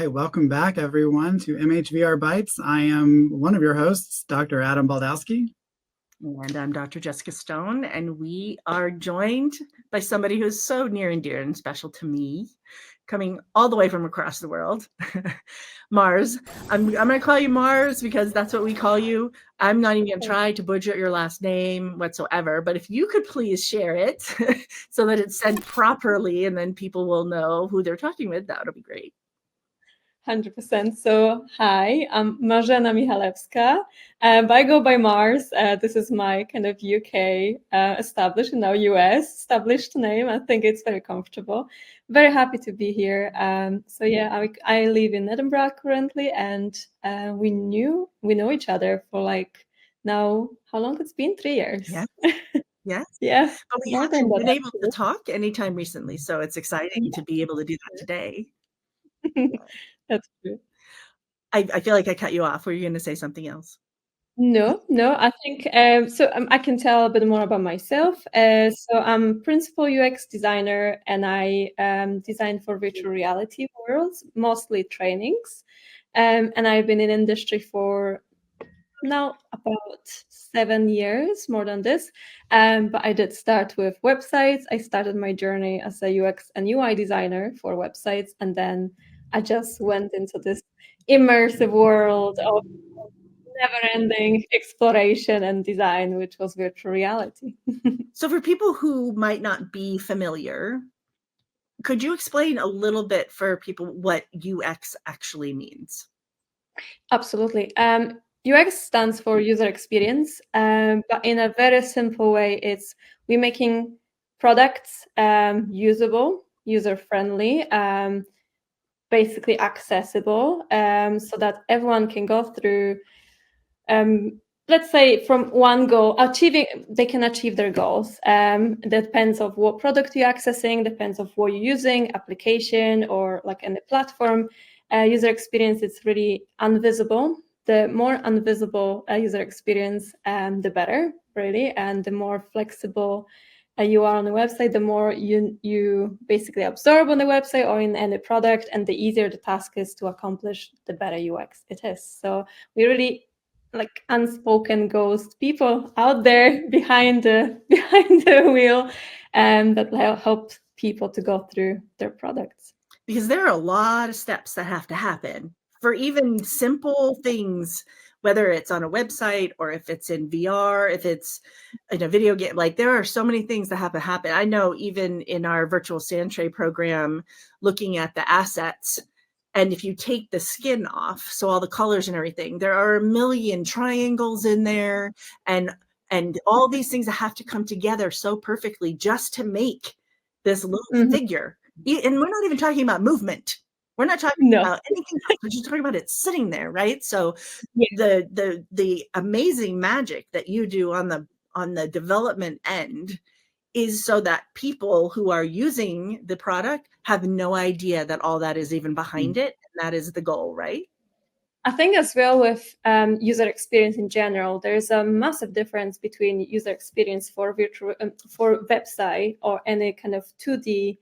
right, welcome back everyone to MHVR Bytes. I am one of your hosts, Dr. Adam Baldowski. And I'm Dr. Jessica Stone, and we are joined by somebody who's so near and dear and special to me, coming all the way from across the world. Mars. I'm going to call you Mars because that's what we call you. I'm not even going to try to butcher your last name whatsoever, but if you could please share it so that it's said properly and then people will know who they're talking with, that would be great. 100%. So, hi, I'm Marzena Michalewska. I go by Mars. This is my kind of UK established, now US established name. I think it's very comfortable. Very happy to be here. I live in Edinburgh currently, and we know each other for like now, how long it's been? 3 years. Yeah. Yes. Yeah. But we haven't been able to talk anytime recently, so it's exciting to be able to do that today. That's true. I feel like I cut you off. Were you going to say something else? No. I think I can tell a bit more about myself. So I'm principal UX designer, and I design for virtual reality worlds, mostly trainings. And I've been in industry for now about 7 years, more than this. But I did start with websites. I started my journey as a UX and UI designer for websites, and then I just went into this immersive world of never-ending exploration and design, which was virtual reality. So for people who might not be familiar, could you explain a little bit for people what UX actually means? Absolutely. UX stands for user experience, but in a very simple way, we're making products usable, user-friendly, basically accessible, so that everyone can go through, let's say, from one goal, they can achieve their goals. That depends on what product you're accessing, depends on what you're using, application or like any platform. User experience is really invisible. The more invisible user experience, the better, really, and the more flexible you are on the website, the more you basically absorb on the website or in any product, and the easier the task is to accomplish, the better UX it is. So we really like unspoken ghost people out there behind the wheel, and that help people to go through their products. Because there are a lot of steps that have to happen for even simple things, whether it's on a website or if it's in VR, if it's in a video game. Like there are so many things that have to happen. I know even in our virtual sand tray program, looking at the assets, and if you take the skin off, so all the colors and everything, there are a million triangles in there and all these things that have to come together so perfectly just to make this little figure. And we're not even talking about movement. We're not talking about anything else. We're just talking about it sitting there, right? So the amazing magic that you do on the development end is so that people who are using the product have no idea that all that is even behind it. And that is the goal, right? I think as well with user experience in general, there's a massive difference between user experience for virtual for website or any kind of 2D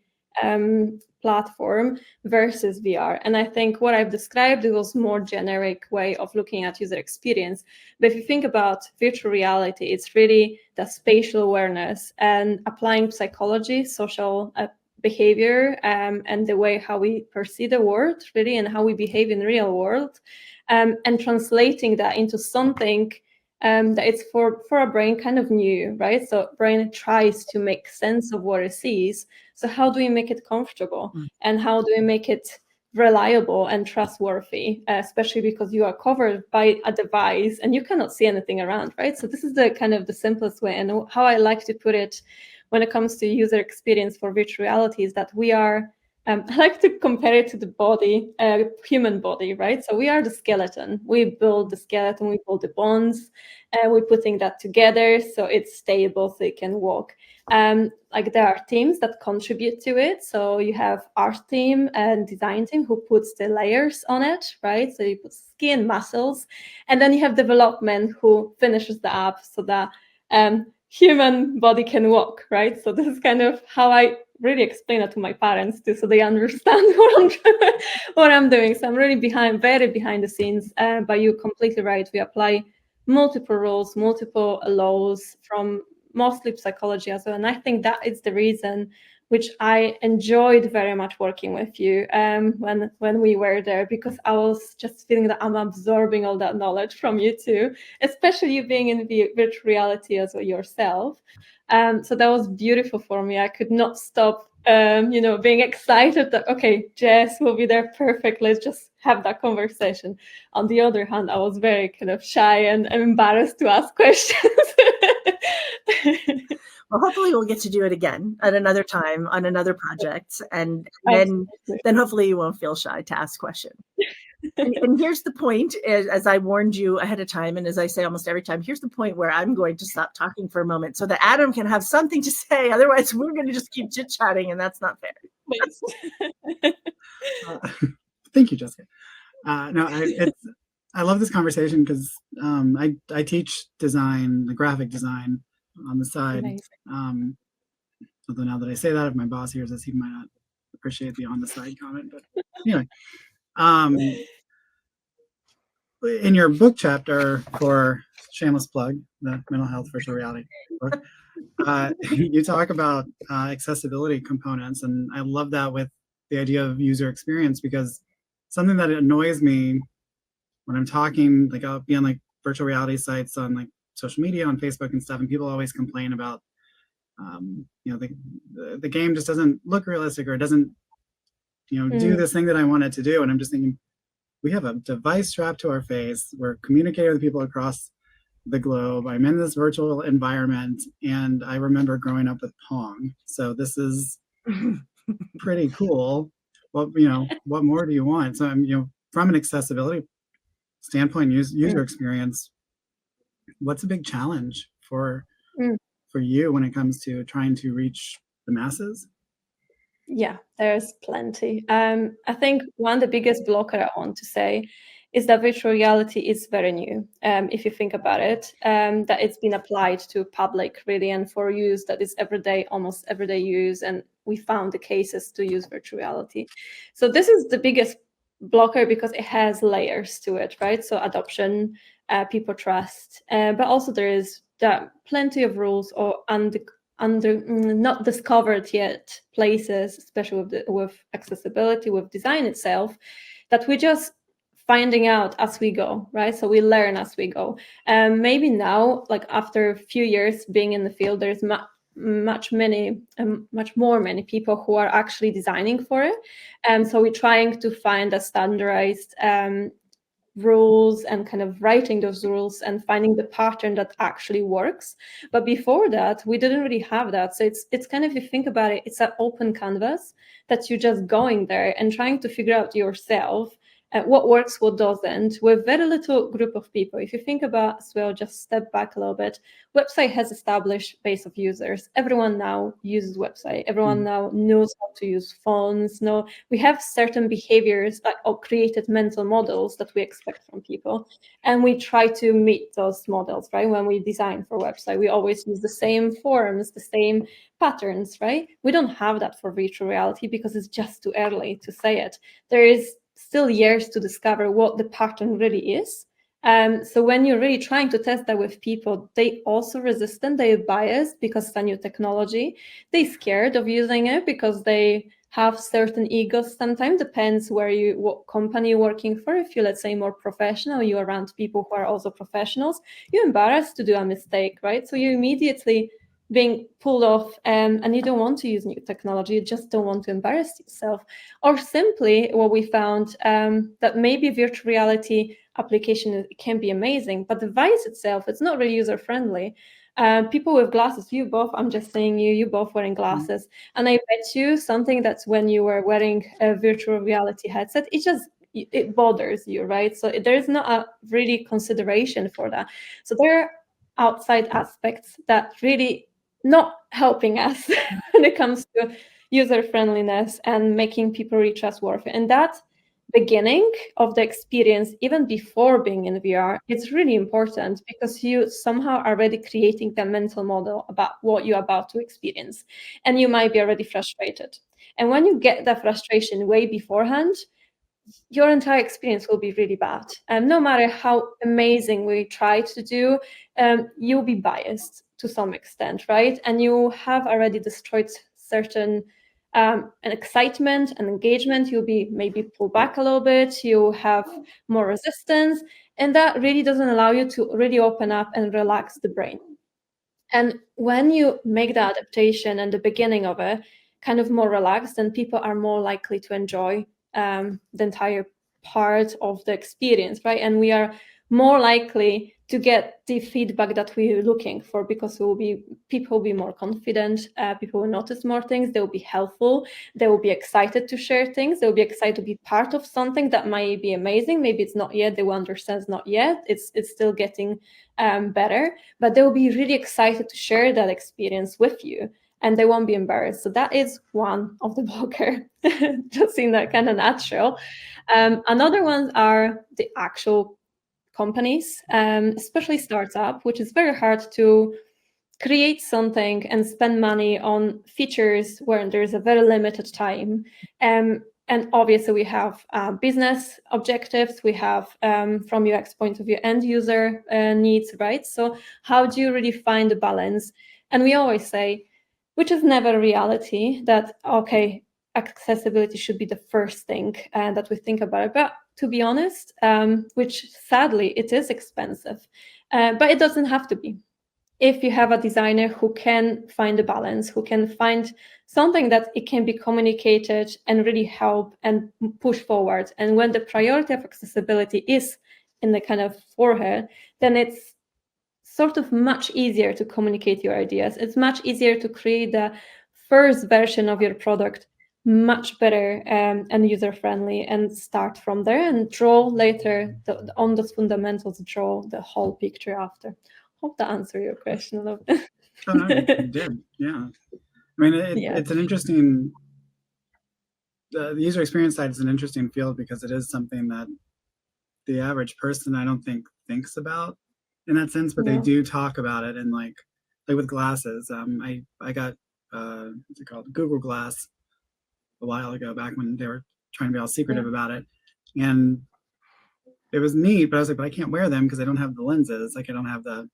platform versus VR. And I think what I've described was more generic way of looking at user experience. But if you think about virtual reality, it's really the spatial awareness and applying psychology, social behavior, and the way how we perceive the world, really, and how we behave in the real world, and translating that into something that it's for a brain kind of new, right? So brain tries to make sense of what it sees. So how do we make it comfortable? And how do we make it reliable and trustworthy, especially because you are covered by a device and you cannot see anything around, right? So this is the kind of the simplest way. And how I like to put it when it comes to user experience for virtual reality is that we are, I like to compare it to the body, human body, right? So we are the skeleton. We build the skeleton, we build the bones, and we're putting that together so it's stable, so it can walk. Like there are teams that contribute to it. So you have art team and design team who puts the layers on it, right? So you put skin, muscles, and then you have development who finishes the app so that human body can walk, right? So this is kind of how I really explain it to my parents too, so they understand what I'm doing. So I'm really very behind the scenes, but you're completely right. We apply multiple rules, multiple laws from mostly psychology as well. And I think that is the reason which I enjoyed very much working with you when we were there, because I was just feeling that I'm absorbing all that knowledge from you too, especially you being in virtual reality as well yourself. So that was beautiful for me. I could not stop, being excited that, okay, Jess will be there, perfect, let's just have that conversation. On the other hand, I was very kind of shy and embarrassed to ask questions. Well, hopefully we'll get to do it again at another time on another project. And then hopefully you won't feel shy to ask questions. And here's the point, as I warned you ahead of time, and as I say almost every time, here's the point where I'm going to stop talking for a moment so that Adam can have something to say. Otherwise, we're going to just keep chit-chatting, and that's not fair. Thank you, Jessica. I love this conversation because I teach design, the graphic design on the side. Although now that I say that, if my boss hears this, he might not appreciate the on the side comment. But anyway, in your book chapter for shameless plug, the mental health virtual reality book, you talk about accessibility components, and I love that with the idea of user experience, because something that annoys me when I'm talking, like I'll be on like virtual reality sites on like social media, on Facebook and stuff, and people always complain about, the game just doesn't look realistic, or it doesn't, do this thing that I want it to do. And I'm just thinking, we have a device strapped to our face. We're communicating with people across the globe. I'm in this virtual environment, and I remember growing up with Pong. So this is pretty cool. Well, what more do you want? So, from an accessibility standpoint, user experience, what's a big challenge for you when it comes to trying to reach the masses? Yeah, there's plenty. I think one of the biggest blocker I want to say is that virtual reality is very new. If you think about it, that it's been applied to public really, and for use that is almost everyday use. And we found the cases to use virtual reality. So this is the biggest blocker because it has layers to it, right? So adoption, people trust, but also there are plenty of rules or under not discovered yet places, especially with accessibility, with design itself, that we just finding out as we go, right? So we learn as we go. Maybe now, like after a few years being in the field, there's much more many people who are actually designing for it. So we're trying to find a standardized rules and kind of writing those rules and finding the pattern that actually works. But before that, we didn't really have that. So it's kind of, if you think about it, it's an open canvas that you're just going there and trying to figure out yourself what works, what doesn't, with very little group of people. If you think about as well, just step back a little bit, website has established base of users. Everyone now uses website. Everyone now knows how to use phones. No, we have certain behaviors or created mental models that we expect from people. And we try to meet those models, right? When we design for website, we always use the same forms, the same patterns, right? We don't have that for virtual reality because it's just too early to say it. There is still years to discover what the pattern really is. So when you're really trying to test that with people, they also resistant, they're biased because it's a new technology. They're scared of using it because they have certain egos. Sometimes depends what company you're working for. If you're, let's say, more professional, you're around people who are also professionals, you're embarrassed to do a mistake, right? So you immediately being pulled off and you don't want to use new technology, you just don't want to embarrass yourself. Or simply what we found, that maybe virtual reality application can be amazing, but the device itself, it's not really user-friendly. People with glasses, I'm just saying you both wearing glasses, and I bet you something that's when you were wearing a virtual reality headset, it bothers you, right? So there is not a really consideration for that. So there are outside aspects that really not helping us when it comes to user friendliness and making people really trustworthy. And that beginning of the experience, even before being in VR, it's really important because you somehow are already creating the mental model about what you're about to experience, and you might be already frustrated. And when you get that frustration way beforehand, your entire experience will be really bad. And no matter how amazing we try to do, you'll be biased to some extent, right? And you have already destroyed certain an excitement and engagement. You'll be maybe pull back a little bit. You have more resistance, and that really doesn't allow you to really open up and relax the brain. And when you make the adaptation and the beginning of it kind of more relaxed, then people are more likely to enjoy the entire part of the experience, right? And we are more likely to get the feedback that we're looking for because people will be more confident, people will notice more things, they will be helpful, they will be excited to share things, they will be excited to be part of something that might be amazing. Maybe it's not yet, they will understand it's not yet, it's still getting better, but they will be really excited to share that experience with you, and they won't be embarrassed. So that is one of the blocker, just in that kind of nutshell. Another ones are the actual companies, especially startup, which is very hard to create something and spend money on features where there's a very limited time. And obviously we have business objectives, we have from UX point of view, end user needs, right? So how do you really find the balance? And we always say, which is never a reality, that, okay, accessibility should be the first thing that we think about it. But to be honest, which sadly it is expensive, but it doesn't have to be. If you have a designer who can find a balance, who can find something that it can be communicated and really help and push forward. And when the priority of accessibility is in the kind of forehead, then it's sort of much easier to communicate your ideas. It's much easier to create the first version of your product much better and user-friendly, and start from there and draw later on those fundamentals, draw the whole picture after. Hope that answered your question a little bit. Oh, no, it did. Yeah. I mean, it's an interesting, the user experience side is an interesting field because it is something that the average person, I don't think, thinks about in that sense, but they do talk about it. And like with glasses, I got, what's it called? Google Glass a while ago, back when they were trying to be all secretive about it. And it was neat, but I was like, but I can't wear them because I don't have the lenses. Like I don't have the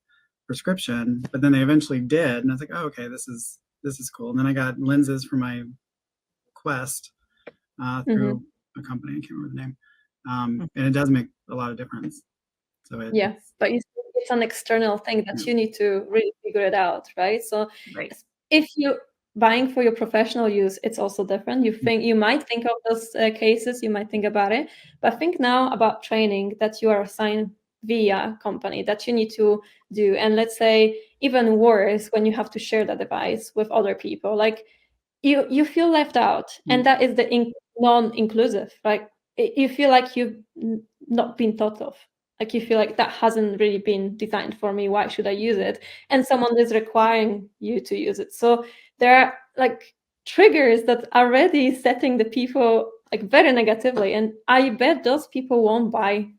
prescription. But then they eventually did. And I was like, oh, okay, this is cool. And then I got lenses for my Quest through a company, I can't remember the name. And it does make a lot of difference. So but it's an external thing that you need to really figure it out, right? So if you buying for your professional use, it's also different. You might think of those cases, you might think about it, but think now about training that you are assigned via company that you need to do. And let's say even worse, when you have to share the device with other people, like you feel left out, and that is the non-inclusive. Like you feel like you've not been thought of. Like you feel like that hasn't really been designed for me. Why should I use it? And someone is requiring you to use it. So there are like triggers that are already setting the people like very negatively. And I bet those people won't buy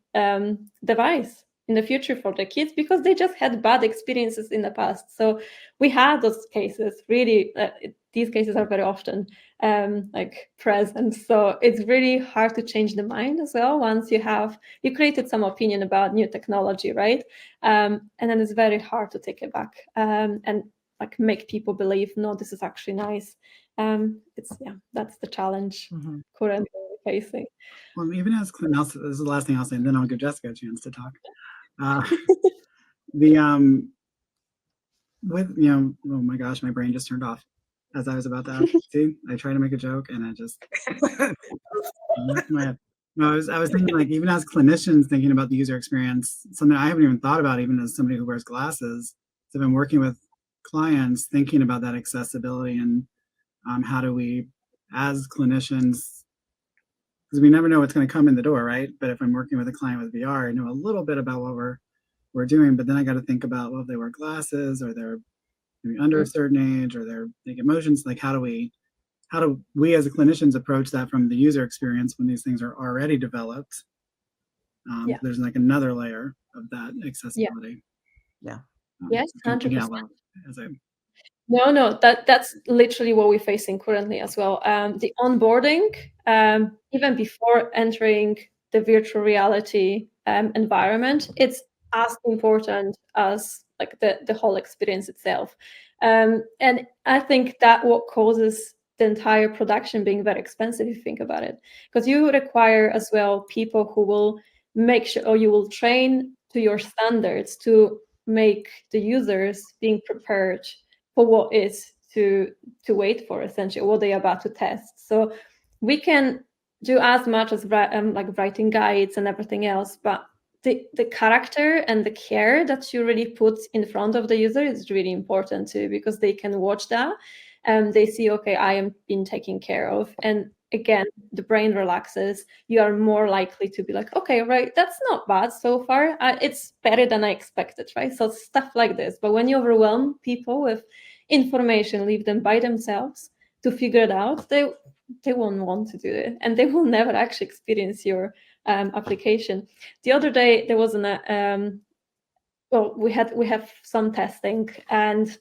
device in the future for their kids because they just had bad experiences in the past. So we had those cases really. These cases are very often like present. So it's really hard to change the mind as well once you created some opinion about new technology, right? And then it's very hard to take it back and like make people believe, no, this is actually nice. That's the challenge currently facing. Well, even as this is the last thing I'll say, and then I'll give Jessica a chance to talk. Oh my gosh, my brain just turned off as I was about to see. I tried to make a joke and it just my head. No, I was thinking, like, even as clinicians thinking about the user experience, something I haven't even thought about, even as somebody who wears glasses. So I've been working with clients thinking about that accessibility and how do we, as clinicians, because we never know what's going to come in the door, right? But if I'm working with a client with VR, I know a little bit about what we're doing, but then I got to think about, well, if they wear glasses or they're maybe under a certain age or they're making motions, like how do we how do we as clinicians approach that from the user experience when these things are already developed? There's like another layer of that accessibility. Yeah. Yes, 100%. No, that's literally what we're facing currently as well. The onboarding, even before entering the virtual reality environment, it's as important as like the whole experience itself. And I think that what causes the entire production being very expensive, if you think about it, because you require as well people who will make sure, or you will train to your standards to make the users being prepared for what is to wait for, essentially what they're about to test. So we can do as much as like writing guides and everything else, but the character and the care that you really put in front of the user is really important too, because they can watch that and they see, okay, I am being taken care of. And again, the brain relaxes. You are more likely to be like, okay, right, that's not bad so far. It's better than I expected, right? So stuff like this. But when you overwhelm people with information, leave them by themselves to figure it out, they won't want to do it, and they will never actually experience your application. The other day there was well, we have some testing, and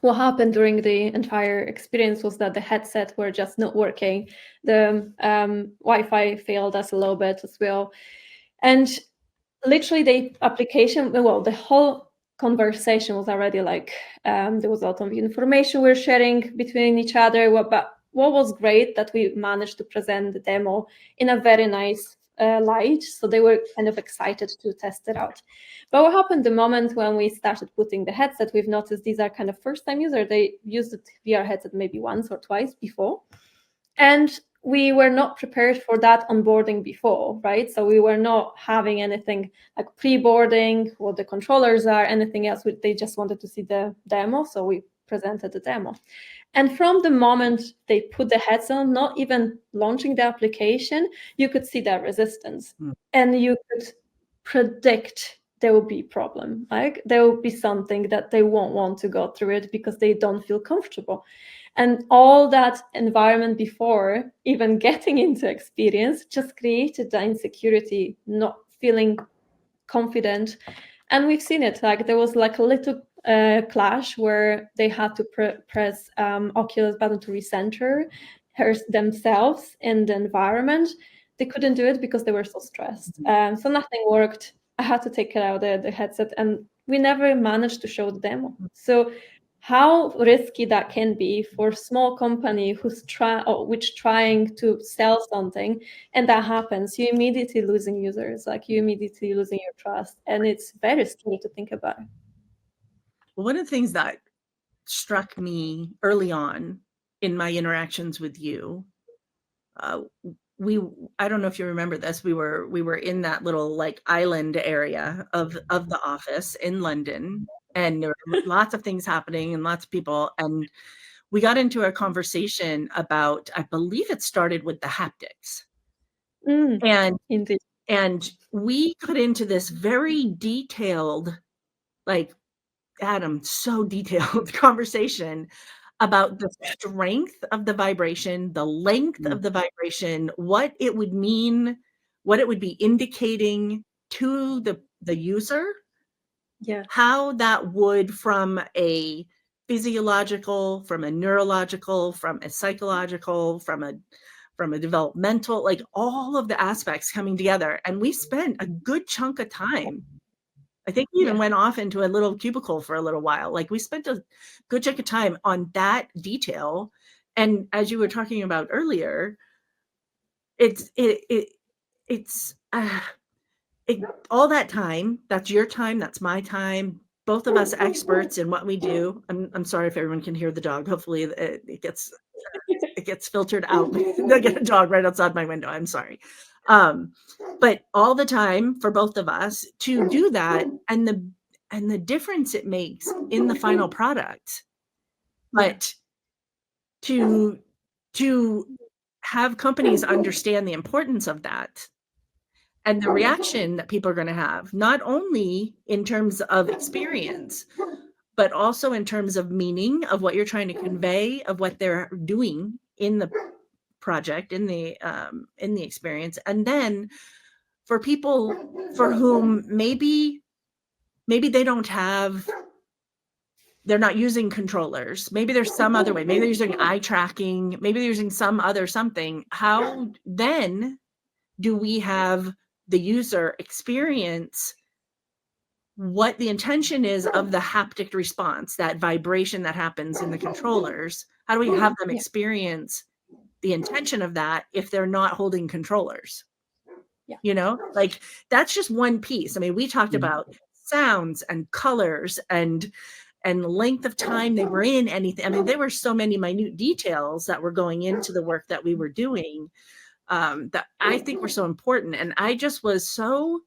what happened during the entire experience was that the headset were just not working. The Wi-Fi failed us a little bit as well, and literally the application, well, the whole conversation was already like there was a lot of information we're sharing between each other. But what was great that we managed to present the demo in a very nice light, so they were kind of excited to test it out. But what happened the moment when we started putting the headset, we've noticed these are kind of first-time users. They used the VR headset maybe once or twice before, and we were not prepared for that onboarding before, right? So we were not having anything like pre-boarding, what the controllers are, anything else. They just wanted to see the demo, so we presented the demo. And from the moment they put the headset on, not even launching the application, you could see that resistance. And you could predict there will be a problem. Like there will be something that they won't want to go through it because they don't feel comfortable. And all that environment before even getting into experience just created the insecurity, not feeling confident. And we've seen it, like there was like a little clash where they had to press Oculus button to recenter themselves in the environment. They couldn't do it because they were so stressed. So nothing worked. I had to take it out of the headset, and we never managed to show the demo. So how risky that can be for a small company who's trying to sell something, and that happens, you immediately losing users, like you immediately losing your trust, and it's very scary to think about. One of the things that struck me early on in my interactions with you, I don't know if you remember this, we were in that little like island area of the office in London, and there were lots of things happening and lots of people, and we got into a conversation about, I believe it started with the haptics. And indeed. And we got into this very detailed, like Adam, so detailed conversation about the strength of the vibration, the length of the vibration, what it would mean, what it would be indicating to the user, how that would, from a physiological, from a neurological, from a psychological, from a developmental, like all of the aspects coming together. And we spent a good chunk of time. I think we even went off into a little cubicle for a little while. Like we spent a good chunk of time on that detail. And as you were talking about earlier, it's all that time. That's your time. That's my time. Both of us experts in what we do. I'm sorry if everyone can hear the dog. Hopefully it gets filtered out. I get a dog right outside my window. I'm sorry. But all the time for both of us to do that, and the difference it makes in the final product. But to have companies understand the importance of that and the reaction that people are going to have, not only in terms of experience, but also in terms of meaning of what you're trying to convey, of what they're doing in the project, in the experience. And then for people for whom maybe they don't have, they're not using controllers, maybe there's some other way, maybe they're using eye tracking, maybe they're using some other something, how then do we have the user experience what the intention is of the haptic response, that vibration that happens in the controllers? How do we have them experience the intention of that if they're not holding controllers? You know, like that's just one piece. I mean, we talked about sounds and colors and length of time they were in anything. I mean, there were so many minute details that were going into the work that we were doing that I think were so important. And I just was so,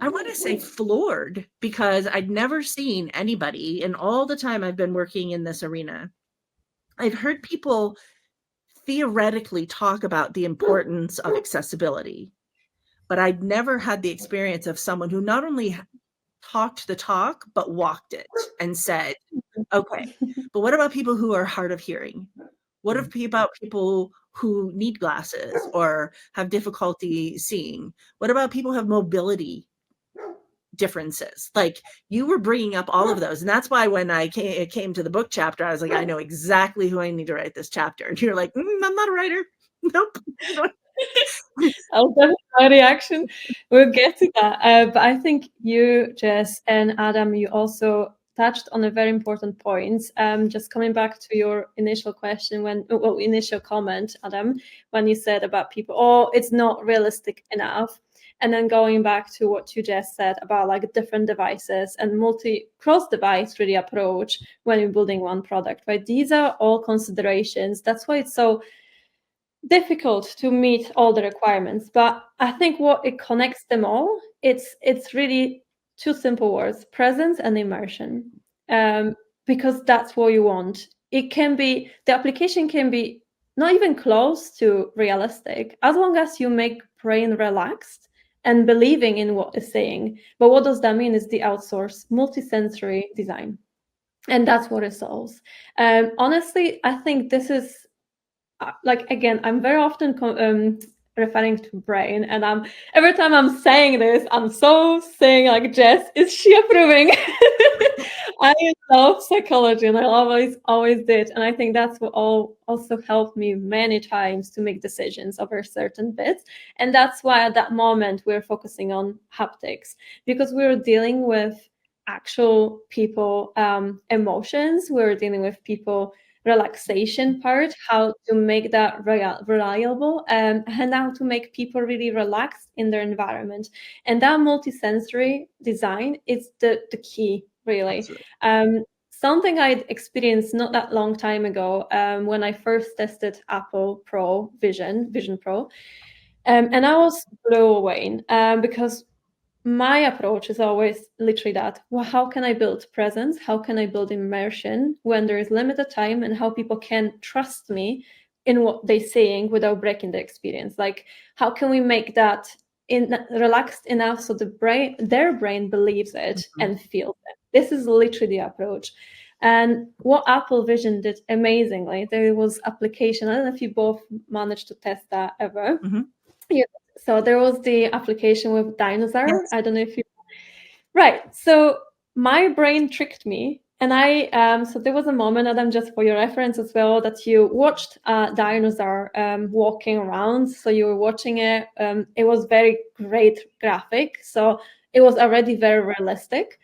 I want to say, floored, because I'd never seen anybody in all the time I've been working in this arena. I've heard people theoretically talk about the importance of accessibility, but I'd never had the experience of someone who not only talked the talk, but walked it and said, okay, but what about people who are hard of hearing? What about people who need glasses or have difficulty seeing? What about people who have mobility differences? Like, you were bringing up all of those. And that's why when it came to the book chapter, I was like, I know exactly who I need to write this chapter. And you're like, I'm not a writer. Nope. I'll definitely my reaction. We'll get to that. But I think you, Jess, and Adam, you also touched on a very important point. Just coming back to your initial question, initial comment, Adam, when you said about people, oh, it's not realistic enough. And then going back to what you just said about like different devices and cross-device really approach when you're building one product, right? These are all considerations. That's why it's so difficult to meet all the requirements. But I think what it connects them all, it's really two simple words: presence and immersion. Because that's what you want. It can be, the application can be not even close to realistic, as long as you make brain relaxed and believing in what it's saying. But what does that mean is the outsource multisensory design. And that's what it solves. Honestly, I think this is, like, again, I'm very often referring to brain, and every time I'm saying this, I'm so saying like, Jess, is she approving? I love psychology, and I always did, and I think that's what also helped me many times to make decisions over certain bits. And that's why at that moment we're focusing on haptics, because we're dealing with actual people emotions, we're dealing with people relaxation part, how to make that reliable, and how to make people really relaxed in their environment. And that multisensory design is the key, really. Something I'd experienced not that long time ago, when I first tested Apple Pro Vision Pro, and I was blown away, because my approach is always literally that. Well, how can I build presence? How can I build immersion when there is limited time, and how people can trust me in what they're saying without breaking the experience? Like, how can we make that relaxed enough so their brain believes it and feels it? This is literally the approach. And what Apple Vision did amazingly, there was application. I don't know if you both managed to test that ever. Yeah. So there was the application with dinosaur. Yes. I don't know if you... Right. So my brain tricked me. And so there was a moment, Adam, just for your reference as well, that you watched a dinosaur walking around. So you were watching it. It was very great graphic. So it was already very realistic.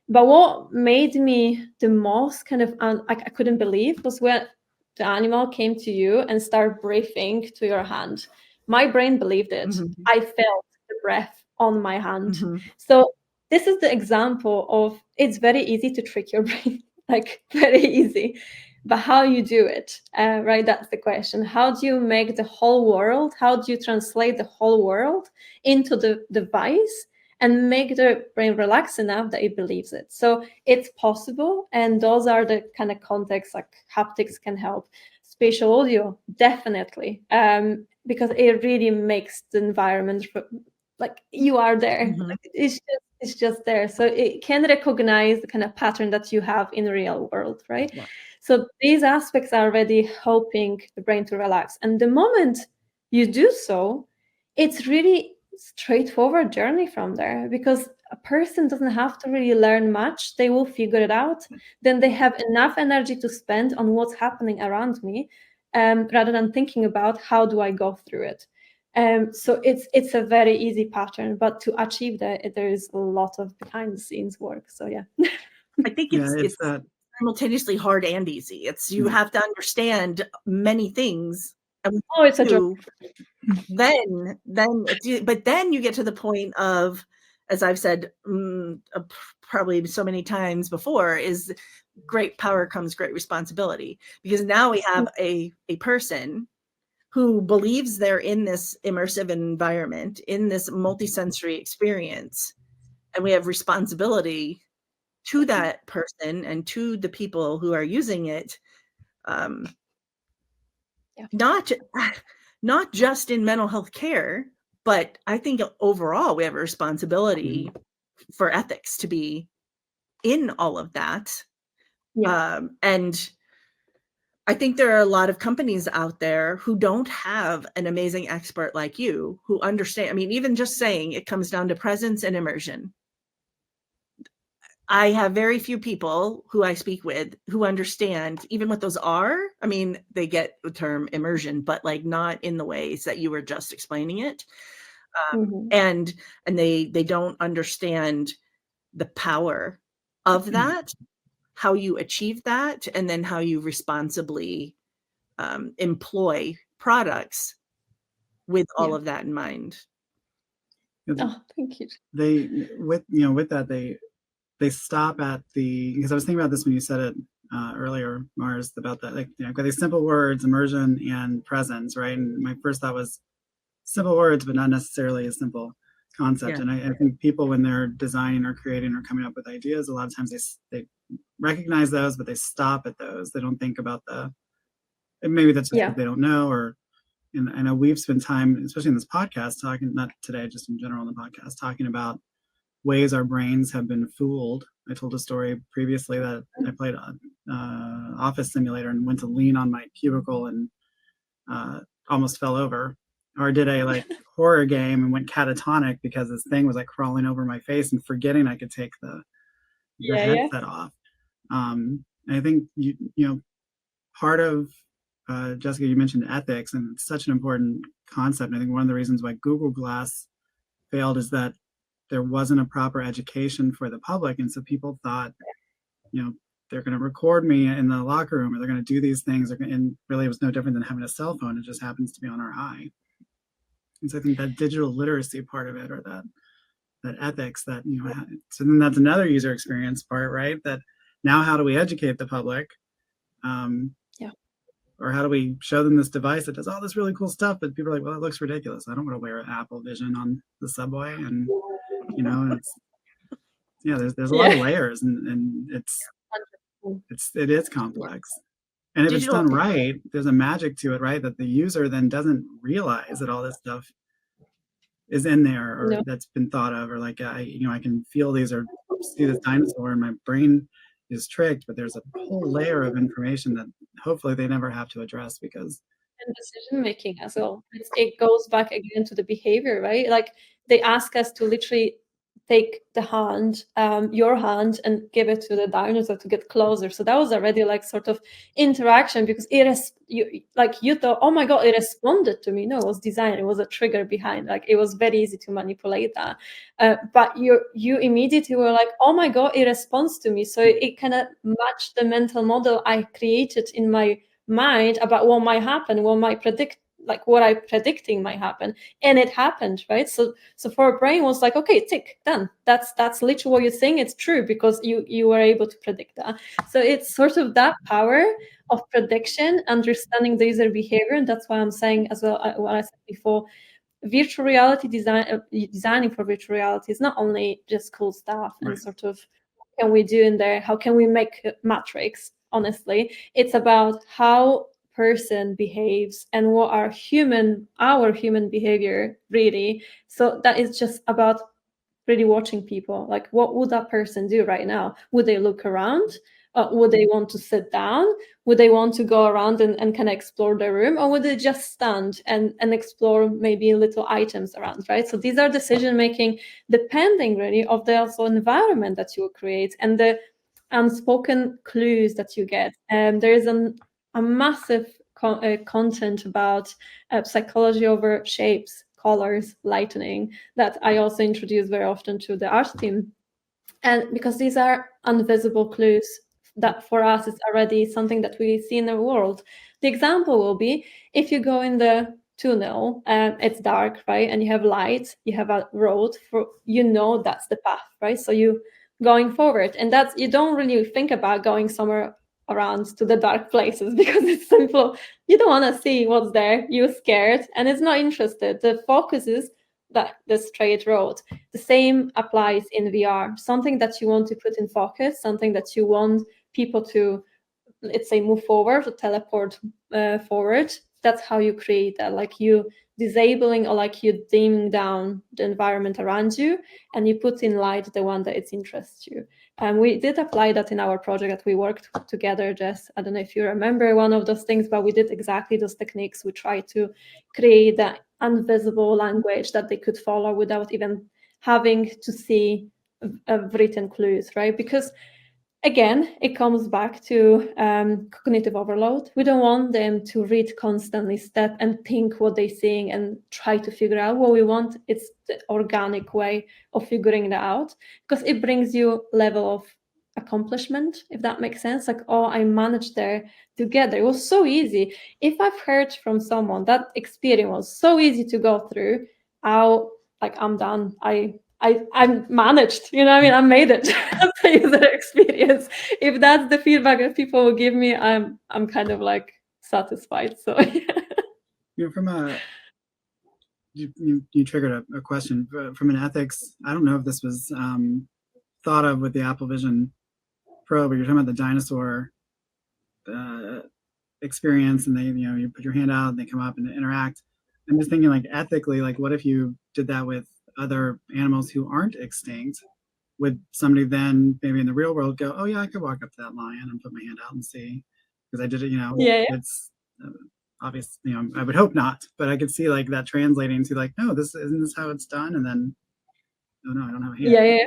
But what made me the most kind of, I couldn't believe, was when the animal came to you and started breathing to your hand. My brain believed it. I felt the breath on my hand. So this is the example of, it's very easy to trick your brain, like very easy. But how you do it, right? That's the question. How do you make the whole world, how do you translate the whole world into the device and make the brain relax enough that it believes it? So it's possible. And those are the kind of contexts like haptics can help. Spatial audio, definitely. Because it really makes the environment like you are there. Like, it's just there. So it can recognize the kind of pattern that you have in the real world, right? Yeah. So these aspects are already helping the brain to relax. And the moment you do so, it's really straightforward journey from there, because a person doesn't have to really learn much. They will figure it out. Then they have enough energy to spend on what's happening around me, rather than thinking about how do I go through it. So it's a very easy pattern, but to achieve that, there is a lot of behind the scenes work. So yeah. I think Yeah, it's that. simultaneously hard and easy. It's you have to understand many things. And Oh, it's a joke. then but then you get to the point of, as I've said probably so many times before, is great power comes great responsibility, because now we have a person who believes they're in this immersive environment, in this multisensory experience, and we have responsibility to that person and to the people who are using it, not just in mental health care, but I think overall we have a responsibility for ethics to be in all of that. And I think there are a lot of companies out there who don't have an amazing expert like you who understand. I mean, even just saying it comes down to presence and immersion. I have very few people who I speak with who understand even what those are. I mean, they get the term immersion, but like not in the ways that you were just explaining it. And they don't understand the power of that, how you achieve that, and then how you responsibly employ products with all of that in mind. Oh, thank you. With that, they stop at because I was thinking about this when you said it earlier, Mars, about that, like, got these simple words, immersion and presence, right? And my first thought was simple words, but not necessarily a simple concept. And I think people, when they're designing or creating or coming up with ideas, a lot of times they recognize those, but they stop at those. They don't think about and maybe that's just because they don't know, or, and I know we've spent time, especially in this podcast, talking, not today, just in general in the podcast, talking about ways our brains have been fooled. I told a story previously that I played an office simulator and went to lean on my cubicle and almost fell over, or did a horror game and went catatonic because this thing was like crawling over my face and forgetting I could take the headset off. And I think part of Jessica, you mentioned ethics, and it's such an important concept. I think one of the reasons why Google Glass failed is that there wasn't a proper education for the public, and so people thought, they're going to record me in the locker room, or they're going to do these things, and really it was no different than having a cell phone. It just happens to be on our eye. And so I think that digital literacy part of it, or that ethics, that so then that's another user experience part, right? That now, how do we educate the public? Or how do we show them this device that does all this really cool stuff, but people are like, well, it looks ridiculous. I don't want to wear Apple Vision on the subway. And there's a lot of layers, and it is complex. And if it's done right, there's a magic to it, right? That the user then doesn't realize that all this stuff is in there, or that's been thought of, or like I can feel these, or see this dinosaur, and my brain is tricked, but there's a whole layer of information that hopefully they never have to address, because and decision making as well. It goes back again to the behavior, right? Like they ask us to literally take the hand, your hand, and give it to the dinosaur to get closer. So that was already like sort of interaction, because you thought, oh my god, it responded to me. No, it was designed. It was a trigger behind. Like it was very easy to manipulate that. But you immediately were like, oh my god, it responds to me. So it kind of matched the mental model I created in my mind about what might happen, what might predict, like what I'm predicting might happen, and it happened, right? So for our brain was like, okay, tick, done. That's literally what you're saying. It's true because you were able to predict that. So it's sort of that power of prediction, understanding the user behavior, and that's why I'm saying as well what I said before. Virtual reality designing for virtual reality is not only just cool stuff and sort of what can we do in there? How can we make matrix? Honestly, it's about how person behaves and what our human behavior really. So that is just about really watching people. Like, what would that person do right now? Would they look around? Would they want to sit down? Would they want to go around and kind of explore the room? Or would they just stand and explore maybe little items around, right? So these are decision making depending really of the also environment that you will create and the unspoken clues that you get. There is a massive content about psychology over shapes, colors, lightning that I also introduce very often to the art team. And because these are invisible clues that for us is already something that we see in the world. The example will be if you go in the tunnel and it's dark, right? And you have light, you have a road for, that's the path, right? So you going forward, and that's, you don't really think about going somewhere around to the dark places because it's simple. You don't want to see what's there. You're scared and it's not interested. The focus is that the straight road. The same applies in VR. Something that you want to put in focus, something that you want people to, let's say, move forward or teleport forward. That's how you create that, like you disabling or like you dimming down the environment around you, and you put in light the one that it interests you. And we did apply that in our project that we worked together, Jess. I don't know if you remember one of those things, but we did exactly those techniques. We tried to create that invisible language that they could follow without even having to see written clues, right? Because again, it comes back to cognitive overload. We don't want them to read constantly, step and think what they're seeing and try to figure out what we want. It's the organic way of figuring that out because it brings you level of accomplishment, if that makes sense. Like, oh, I managed there together. It was so easy. If I've heard from someone that experience was so easy to go through, I'm done. I managed, I made it. That's a user experience. If that's the feedback that people will give me, I'm kind of like satisfied. So from you triggered a question from an ethics. I don't know if this was thought of with the Apple Vision Pro, but you're talking about the dinosaur experience, and they, you put your hand out and they come up and interact. I'm just thinking, like, ethically, like, what if you did that with other animals who aren't extinct? Would somebody then maybe in the real world go, oh yeah, I could walk up to that lion and put my hand out and see because I did it, Yeah. It's obvious, I would hope not, but I could see like that translating to like, no, this isn't how it's done, and then oh no, I don't have a hand. Yeah.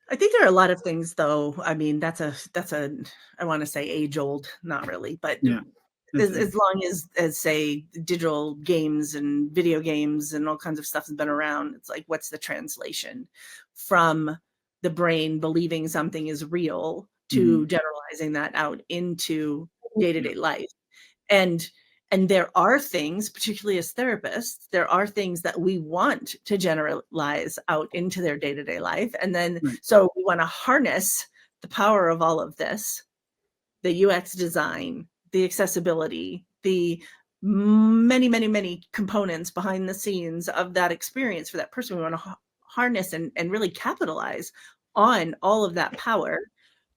I think there are a lot of things, though. I mean, that's a I want to say age old, not really, but yeah, as long as say digital games and video games and all kinds of stuff has been around, it's like, what's the translation from the brain believing something is real to generalizing that out into day-to-day life? And there are things, particularly as therapists, there are things that we want to generalize out into their day-to-day life. And then, so we want to harness the power of all of this, the UX design, the accessibility, the many, many, many components behind the scenes of that experience for that person. We want to harness and really capitalize on all of that power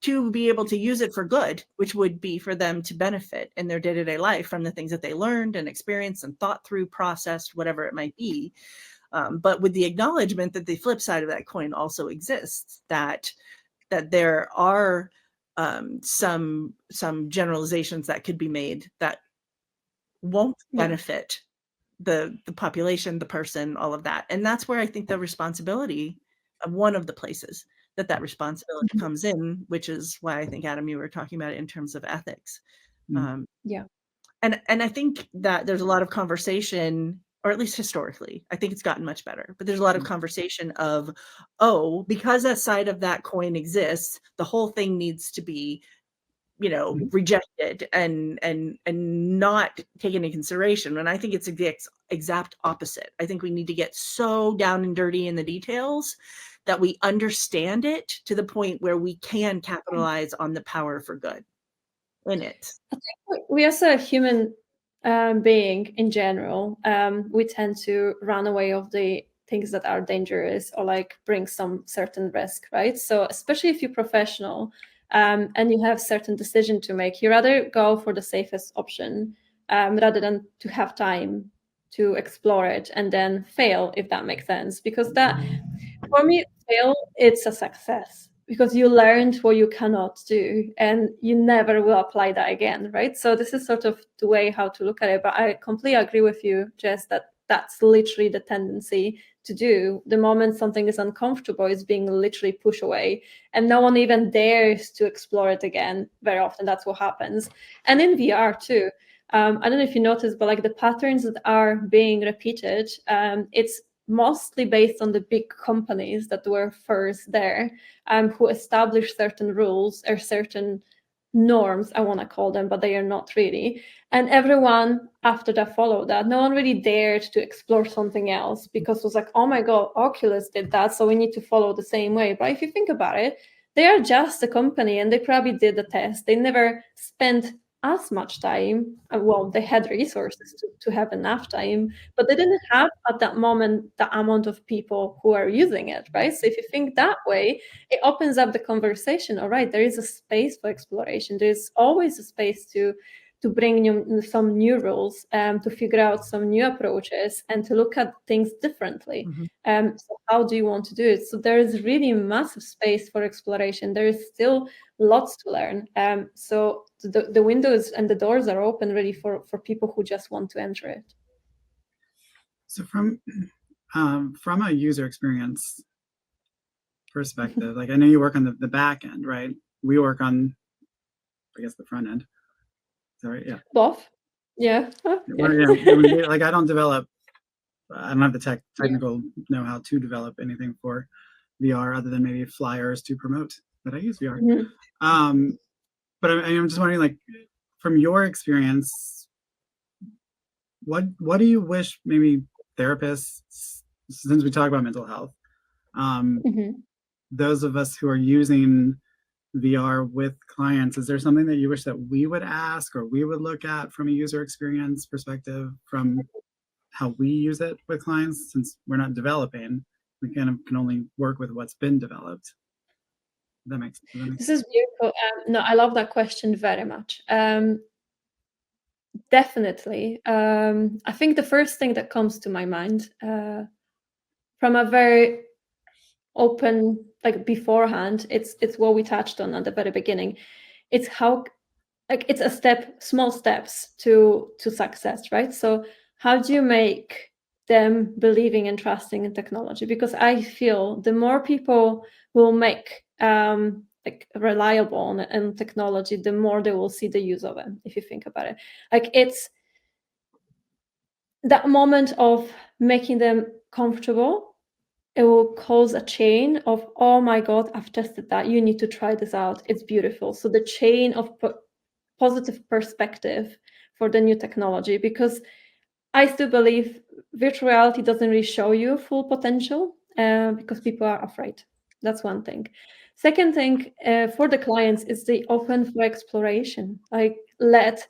to be able to use it for good, which would be for them to benefit in their day-to-day life from the things that they learned and experienced and thought through, processed, whatever it might be. But with the acknowledgement that the flip side of that coin also exists, that there are some generalizations that could be made that won't benefit the population, the person, all of that. And that's where I think the responsibility of one of the places that responsibility comes in, which is why I think, Adam, you were talking about it in terms of ethics. Yeah. And I think that there's a lot of conversation, or at least historically, I think it's gotten much better, but there's a lot of conversation of, oh, because that side of that coin exists, the whole thing needs to be, rejected and not taken into consideration. And I think it's the exact opposite. I think we need to get so down and dirty in the details that we understand it to the point where we can capitalize on the power for good in it. I think we as a human being in general, we tend to run away of the things that are dangerous or like bring some certain risk, right? So especially if you're professional and you have certain decision to make, you rather go for the safest option rather than to have time to explore it and then fail, if that makes sense. Because that, for me, fail, it's a success. because you learned what you cannot do and you never will apply that again, right? So this is sort of the way how to look at it. But I completely agree with you, Jess, that that's literally the tendency to do. The moment something is uncomfortable, it's being literally pushed away, and no one even dares to explore it again. Very often that's what happens. And in VR too, I don't know if you noticed, but like the patterns that are being repeated, it's mostly based on the big companies that were first there, who established certain rules or certain norms, I want to call them, but they are not really. And everyone after that followed that. No one really dared to explore something else because it was like, oh my God, Oculus did that, so we need to follow the same way. But if you think about it, they are just a company and they probably did the test. They never spent as much time. Well, they had resources to have enough time, but they didn't have at that moment the amount of people who are using it, right? So if you think that way, it opens up the conversation. All right, there is a space for exploration. There's always a space to bring some new rules, to figure out some new approaches and to look at things differently. So how do you want to do it? So there is really massive space for exploration. There is still lots to learn. So the windows and the doors are open really for people who just want to enter it. So from a user experience perspective, like I know you work on the back end, right? We work on, I guess, the front end. Sorry, yeah. Both. Yeah. Like I don't develop. I don't have the technical know-how to develop anything for VR other than maybe flyers to promote that I use VR. But I'm just wondering, like, from your experience, what do you wish maybe therapists, since we talk about mental health, those of us who are using VR with clients, is there something that you wish that we would ask or we would look at from a user experience perspective, from how we use it with clients? Since we're not developing, we kind of can only work with what's been developed. That makes sense. This is beautiful. No, I love that question very much. Definitely. I think the first thing that comes to my mind, from a very open, like beforehand, it's what we touched on at the very beginning. It's how, like, it's small steps to success, right? So how do you make them believing and trusting in technology? Because I feel the more people will make like reliable on technology, the more they will see the use of it. If you think about it, like it's that moment of making them comfortable, it will cause a chain of, oh my God, I've tested that, you need to try this out, it's beautiful. So the chain of positive perspective for the new technology, because I still believe virtual reality doesn't really show you full potential, because people are afraid. That's one thing. Second thing, for the clients, is they open for exploration, like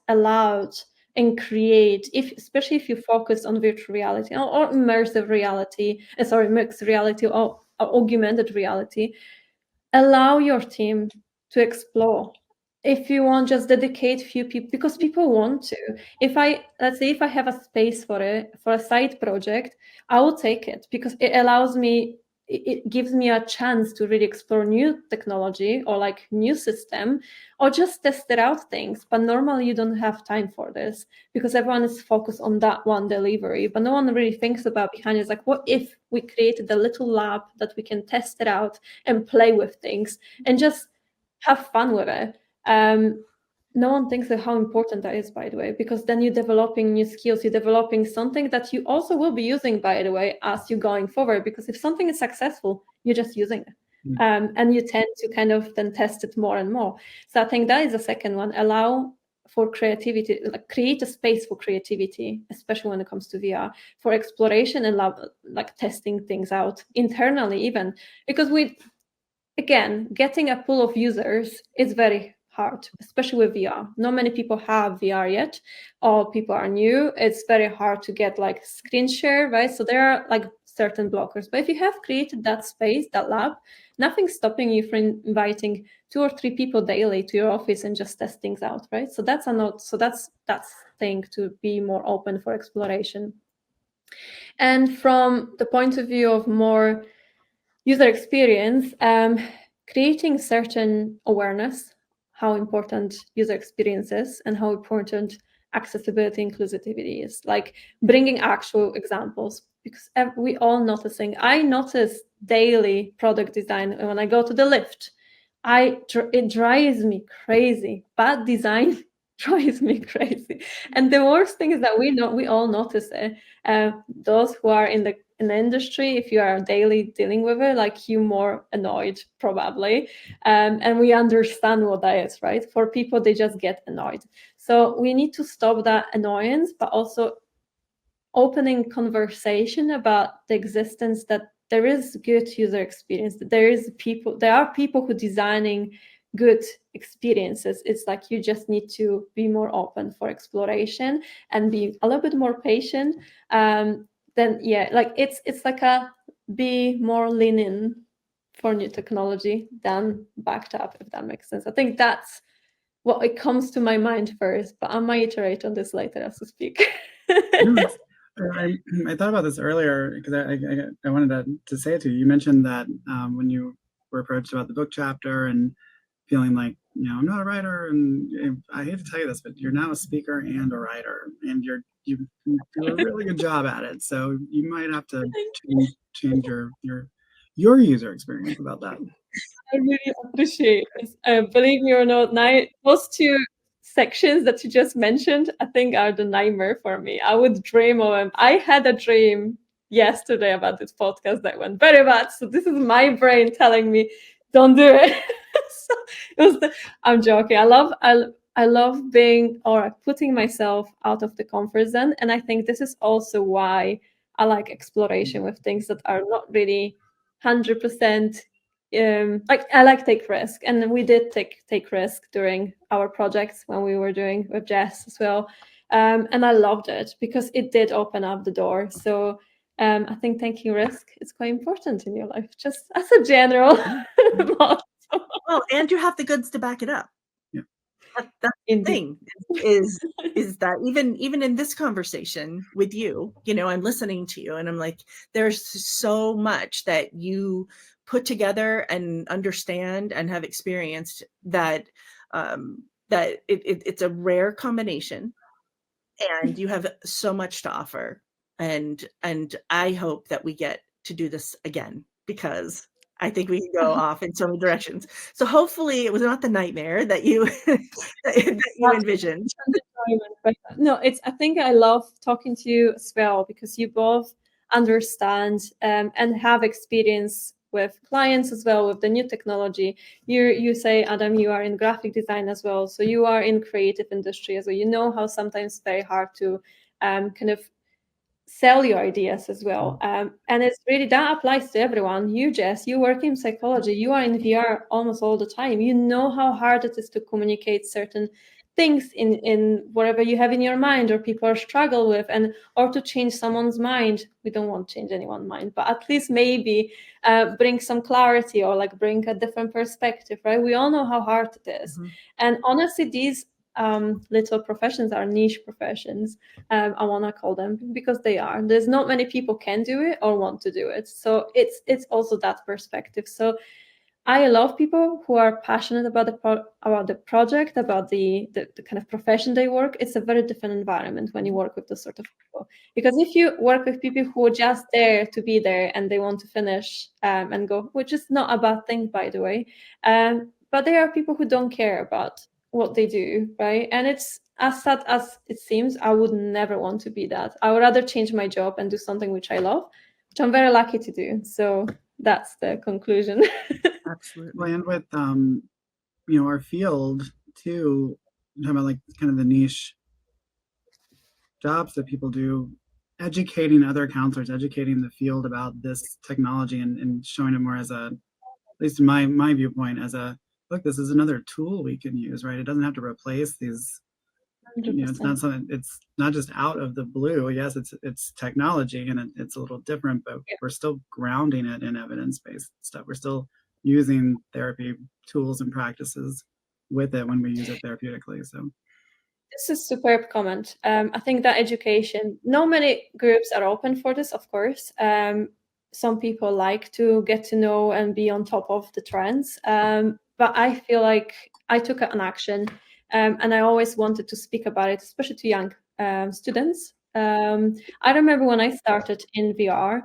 allowed and create, especially if you focus on virtual reality or immersive reality, mixed reality or augmented reality. Allow your team to explore. If you want, just dedicate few people, because people want to. Let's say if I have a space for a side project, I will take it because it allows me, it gives me a chance to really explore new technology or like new system, or just test it out things. But normally you don't have time for this because everyone is focused on that one delivery, but no one really thinks about behind it. It's like, what if we created a little lab that we can test it out and play with things and just have fun with it? No one thinks of how important that is, by the way, because then you're developing new skills, you're developing something that you also will be using, by the way, as you're going forward. Because if something is successful, you're just using it. And you tend to kind of then test it more and more. So I think that is the second one. Allow for creativity, like create a space for creativity, especially when it comes to VR, for exploration and like testing things out internally even. Because getting a pool of users is very hard, especially with VR. Not many people have VR yet, or people are new. It's very hard to get like screen share, right? So there are like certain blockers. But if you have created that space, that lab, nothing's stopping you from inviting 2 or 3 people daily to your office and just test things out, right? So that's thing to be more open for exploration. And from the point of view of more user experience, creating certain awareness, how important user experience is and how important accessibility, inclusivity is, like bringing actual examples, because we all noticing. I notice daily product design when I go to the lift. It drives me crazy. Bad design drives me crazy. And the worst thing is that we all notice it. Those who are in the industry, if you are daily dealing with it, like you more annoyed probably. And we understand what that is, right? For people, they just get annoyed. So we need to stop that annoyance, but also opening conversation about the existence that there is good user experience, that there are people who designing good experiences. It's like you just need to be more open for exploration and be a little bit more patient. Then like it's like a be more lean in for new technology than backed up, if that makes sense. I think that's what it comes to my mind first, but I might iterate on this later as we speak. I thought about this earlier because I wanted to say it to you. You mentioned that when you were approached about the book chapter and feeling like, I'm not a writer, and I hate to tell you this, but you're now a speaker and a writer, and you do a really good job at it. So you might have to change your user experience about that. I really appreciate it. Believe me or not, those two sections that you just mentioned, I think are the nightmare for me. I would dream of them. I had a dream yesterday about this podcast that went very bad. So this is my brain telling me, don't do it. So it was I'm joking. I love being or putting myself out of the comfort zone. And I think this is also why I like exploration with things that are not really 100%. Like I like take risk, and we did take risk during our projects when we were doing with Jess as well, and I loved it because it did open up the door. So I think taking risk is quite important in your life, just as a general motto. Well, and you have the goods to back it up. Yeah. That's the thing is that even in this conversation with you, I'm listening to you and I'm like, there's so much that you put together and understand and have experienced that that it's a rare combination, and you have so much to offer. And I hope that we get to do this again, because I think we can go off in so many directions. So hopefully it was not the nightmare that you that you envisioned. No, I think I love talking to you as well, because you both understand and have experience with clients as well with the new technology. You say, Adam, you are in graphic design as well, so you are in creative industry as well. You know how sometimes it's very hard to kind of sell your ideas as well. And it's really, that applies to everyone. You, Jess, you work in psychology, you are in VR almost all the time. You know how hard it is to communicate certain things in whatever you have in your mind or people are struggle with, and or to change someone's mind. We don't want to change anyone's mind, but at least maybe bring some clarity or like bring a different perspective, right? We all know how hard it is. Mm-hmm. And honestly, these little professions are niche professions. I want to call them, because they are. There's not many people can do it or want to do it. So it's also that perspective. So I love people who are passionate about the project, about the kind of profession they work. It's a very different environment when you work with those sort of people. Because if you work with people who are just there to be there and they want to finish and go, which is not a bad thing, by the way, but there are people who don't care about what they do, right? And it's as sad as it seems, I would never want to be that. I would rather change my job and do something which I love, which I'm very lucky to do. So that's the conclusion. Absolutely. Well, and with our field too, talking about like kind of the niche jobs that people do, educating other counselors, educating the field about this technology, and showing it more as at least in my viewpoint, as a look, this is another tool we can use, right? It doesn't have to replace these. It's not something. It's not just out of the blue. Yes, it's technology, and it's a little different, but we're still grounding it in evidence-based stuff. We're still using therapy tools and practices with it when we use it therapeutically. So this is a superb comment. I think that education, not many groups are open for this, of course. some people like to get to know and be on top of the trends. But I feel like I took an action, and I always wanted to speak about it, especially to young students. I remember when I started in VR,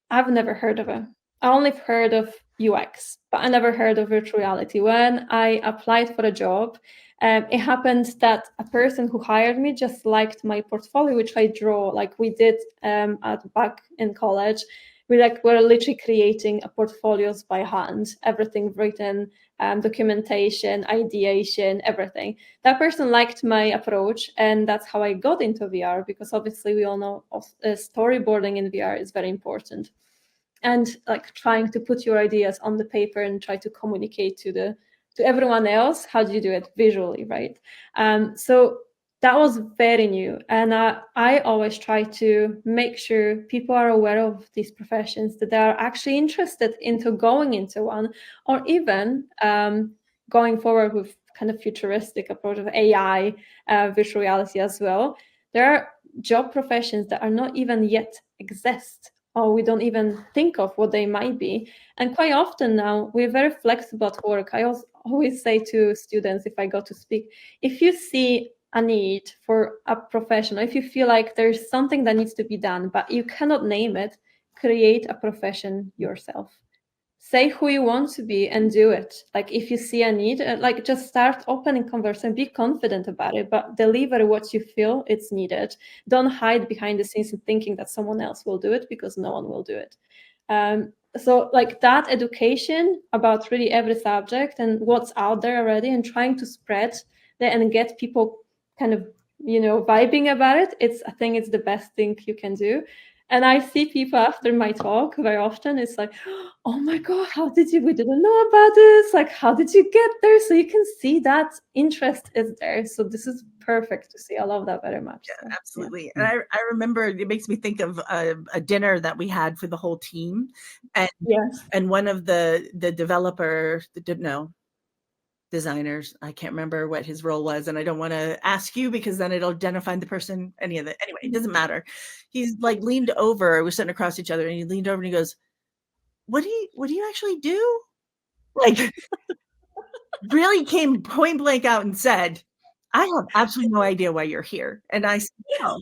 I've never heard of it. I only heard of UX, but I never heard of virtual reality. When I applied for a job, it happened that a person who hired me just liked my portfolio, which I draw, like we did back in college. We're literally creating a portfolios by hand, everything written, documentation, ideation, everything. That person liked my approach, and that's how I got into VR, because obviously we all know storyboarding in VR is very important, and like trying to put your ideas on the paper and try to communicate to everyone else. How do you do it visually, right? So that was very new, and I always try to make sure people are aware of these professions, that they are actually interested into going into one, or even going forward with kind of futuristic approach of AI, virtual reality as well. There are job professions that are not even yet exist, or we don't even think of what they might be. And quite often now, we're very flexible at work. I always say to students, if I go to speak, if you see a need for a profession, or if you feel like there's something that needs to be done, but you cannot name it, create a profession yourself. Say who you want to be and do it. Like if you see a need, like just start opening conversation, be confident about it, but deliver what you feel it's needed. Don't hide behind the scenes and thinking that someone else will do it, because no one will do it. So like that education about really every subject and what's out there already, and trying to spread that and get people kind of, vibing about it. I think it's the best thing you can do. And I see people after my talk very often, it's like, oh my God, we didn't know about this. Like, how did you get there? So you can see that interest is there. So this is perfect to see. I love that very much. Yeah, So, absolutely. And I remember, it makes me think of a dinner that we had for the whole team. And yes. and one of the developers, designers, I can't remember what his role was, and I don't want to ask you because then it'll identify the person, any of it. Anyway, it doesn't matter. He's like leaned over, we're sitting across each other, and he leaned over and he goes, what do you actually do? Like really came point blank out and said, I have absolutely no idea why you're here. And I said, oh,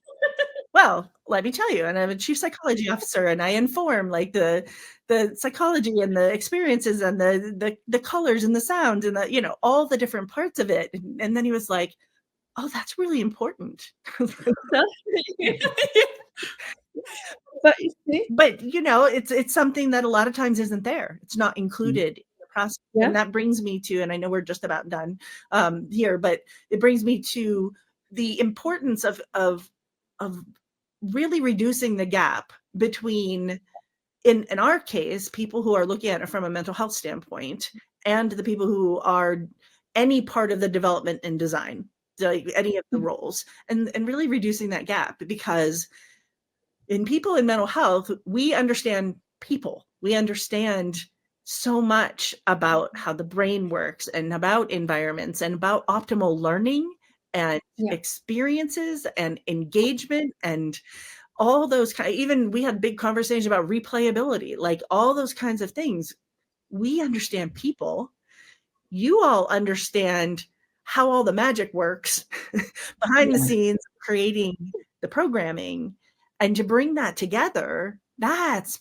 well, let me tell you. And I'm a chief psychology officer, and I inform like the psychology and the experiences and the colors and the sounds and the, all the different parts of it. And then he was like, oh, that's really important. But you see, But it's something that a lot of times isn't there. It's not included in the process. Yeah. And that brings me to, and I know we're just about done here, but it brings me to the importance of really reducing the gap between, in our case, people who are looking at it from a mental health standpoint, and the people who are any part of the development and design, like any of the roles, and really reducing that gap. Because in people in mental health, we understand people. We understand so much about how the brain works, and about environments, and about optimal learning and experiences and engagement, and all those even we had big conversations about replayability, like all those kinds of things. We understand people. You all understand how all the magic works behind the scenes, creating the programming, and to bring that together, that's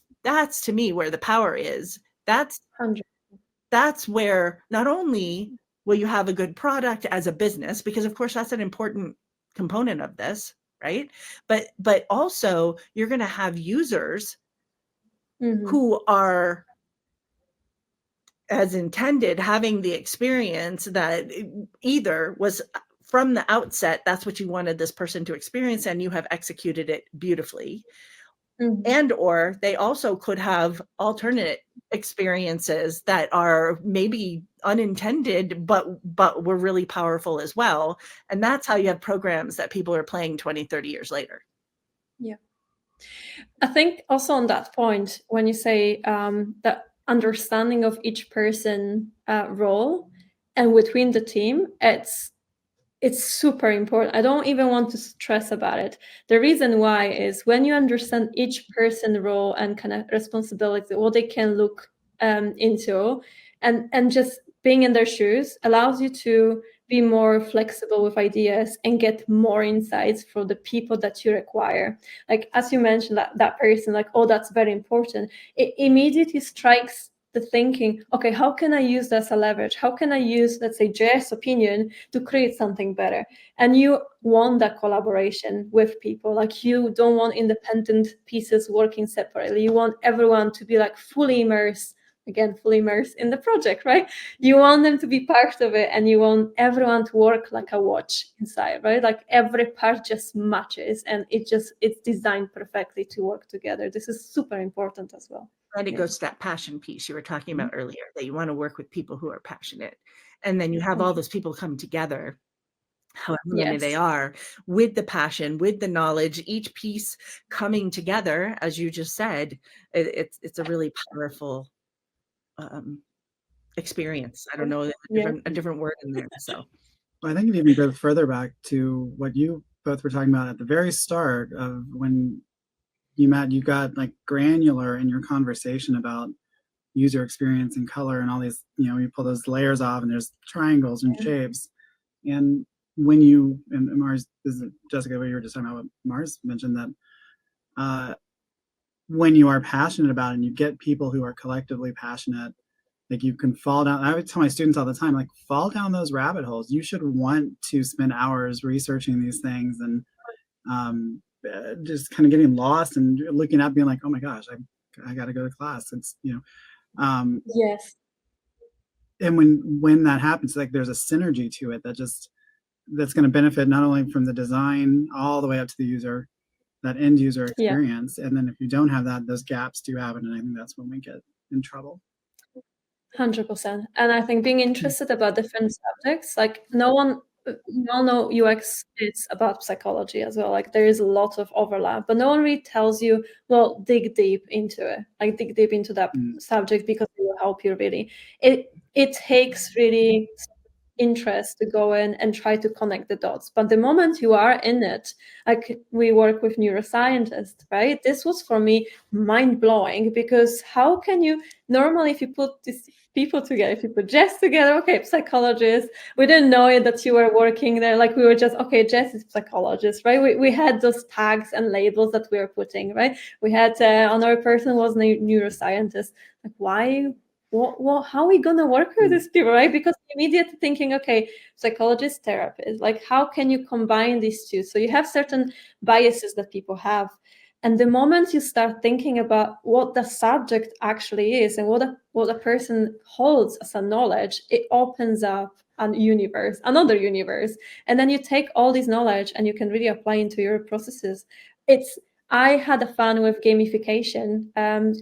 to me where the power is. That's where not only will you have a good product as a business, because of course that's an important component of this, right? But also you're going to have users who are, as intended, having the experience that either was from the outset, that's what you wanted this person to experience, and you have executed it beautifully. And or they also could have alternate experiences that are maybe unintended, but were really powerful as well. And that's how you have programs that people are playing 20, 30 years later. Yeah. I think also on that point, when you say that understanding of each person role and within the team, it's it's super important. I don't even want to stress about it. The reason why is when you understand each person's role and kind of responsibility, what they can look into, and just being in their shoes allows you to be more flexible with ideas and get more insights for the people that you require. Like, as you mentioned, that person, like, oh, that's very important. It immediately strikes the thinking, okay, how can I use this as a leverage? How can I use, let's say, Jeff's opinion to create something better? And you want that collaboration with people. Like, you don't want independent pieces working separately. You want everyone to be like fully immersed in the project, right? You want them to be part of it, and you want everyone to work like a watch inside, right? Like every part just matches, and it's designed perfectly to work together. This is super important as well. And it goes to that passion piece you were talking about earlier, that you want to work with people who are passionate. And then you have all those people come together, however many they are, with the passion, with the knowledge, each piece coming together, as you just said. It's a really powerful experience. I don't know, a different word in there. So I think it even goes further back to what you both were talking about at the very start of when you met. You got like granular in your conversation about user experience and color and all these, you pull those layers off and there's triangles and shapes. And when you, and Mars, this is Jessica, what you were just talking about, what Mars mentioned, that when you are passionate about it and you get people who are collectively passionate, like you can fall down. I would tell my students all the time, like, fall down those rabbit holes. You should want to spend hours researching these things and just kind of getting lost and looking up, being like, oh my gosh, I got to go to class. It's, Yes. And when that happens, like there's a synergy to it that's going to benefit not only from the design all the way up to the user, that end user experience. And then if you don't have that, those gaps do happen. And I think that's when we get in trouble. 100%. And I think being interested about different subjects, like we all know UX is about psychology as well. Like there is a lot of overlap, but no one really tells you, well, dig deep into it, like dig deep into that subject, because it will help you really. It takes really interest to go in and try to connect the dots. But the moment you are in it, like we work with neuroscientists, right? This was for me mind-blowing, because how can you normally, if you put these people together, if you put Jess together, okay, psychologist, we didn't know it that you were working there, like we were just, okay, Jess is psychologist, right? We had those tags and labels that we were putting, right? We had another person was a neuroscientist. Like, why? How are we going to work with these people, right? Because immediately thinking, okay, psychologist, therapist, like how can you combine these two? So you have certain biases that people have. And the moment you start thinking about what the subject actually is and what a person holds as a knowledge, it opens up another universe. And then you take all this knowledge and you can really apply into your processes. I had a fun with gamification,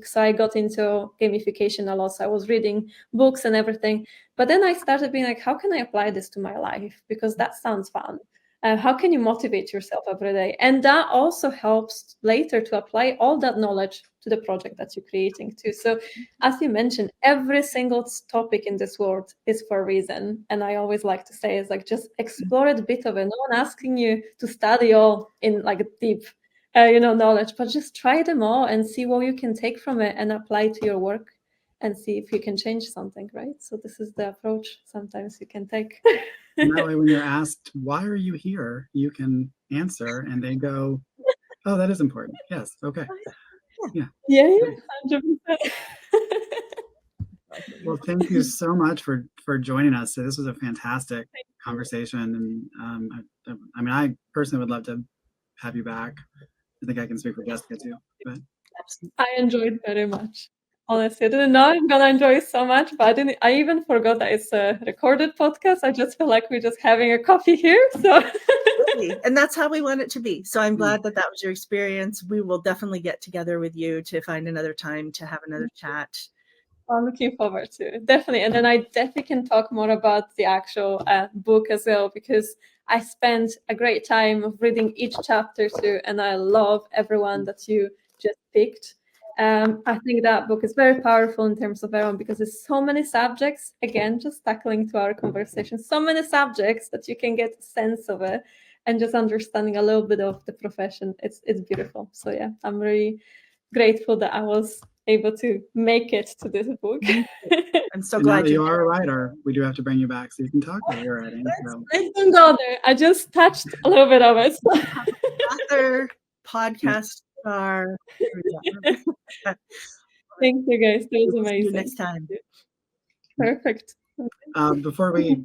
so I got into gamification a lot. So I was reading books and everything. But then I started being like, how can I apply this to my life? Because that sounds fun. How can you motivate yourself every day? And that also helps later to apply all that knowledge to the project that you're creating too. So as you mentioned, every single topic in this world is for a reason. And I always like to say is like, just explore a bit of it. No one asking you to study all in like deep knowledge, but just try them all and see what you can take from it and apply to your work and see if you can change something, right? So this is the approach sometimes you can take. And that way, when you're asked, why are you here, you can answer and they go, oh, that is important. Yes. Okay. Yeah. 100%. Well, thank you so much for joining us. So this was a fantastic conversation. And I personally would love to have you back. I think I can speak for Jessica too. But I enjoyed very much. Honestly, I didn't know I'm gonna enjoy it so much, but I even forgot that it's a recorded podcast. I just feel like we're just having a coffee here. So and that's how we want it to be. So I'm glad that was your experience. We will definitely get together with you to find another time to have another chat. I'm looking forward to it. Definitely. And then I definitely can talk more about the actual book as well, because I spent a great time of reading each chapter too, and I love everyone that you just picked. I think that book is very powerful in terms of everyone because there's so many subjects, again, just tackling to our conversation, so many subjects that you can get a sense of it and just understanding a little bit of the profession. It's beautiful. So yeah, I'm really grateful that I was able to make it to this book. I'm so And now glad that you are a writer, we do have to bring you back so you can talk about your writing. So. I don't go there. I just touched a little bit of it. Author, podcast star. Thank you guys. That was See amazing. you next time. Perfect. Before we,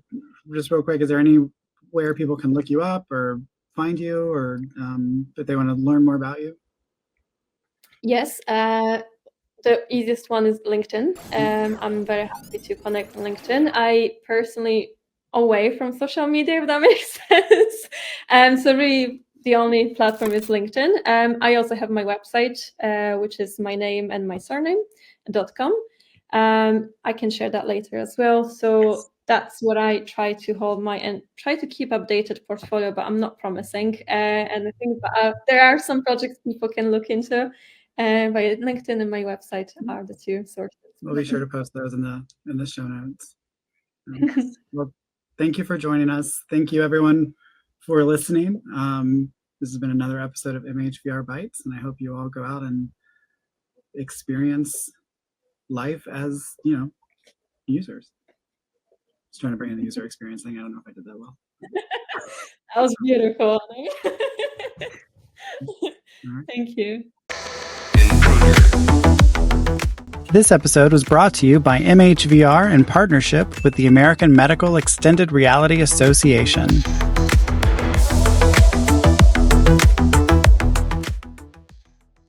just real quick, is there anywhere people can look you up or find you, or if they want to learn more about you? Yes, the easiest one is LinkedIn. I'm very happy to connect on LinkedIn. I personally away from social media, if that makes sense. So really the only platform is LinkedIn. I also have my website, which is my name and my surname.com. I can share that later as well. So that's what I try to hold and try to keep updated portfolio, but I'm not promising. And I think there are some projects people can look into. My LinkedIn and my website are the two sources. We'll be sure to post those in the show notes. Well, thank you for joining us. Thank you everyone for listening. This has been another episode of MHVR Bytes, and I hope you all go out and experience life as, users. Just trying to bring in the user experience thing. I don't know if I did that well. That was beautiful. Right. Thank you. This episode was brought to you by MHVR in partnership with the American Medical Extended Reality Association.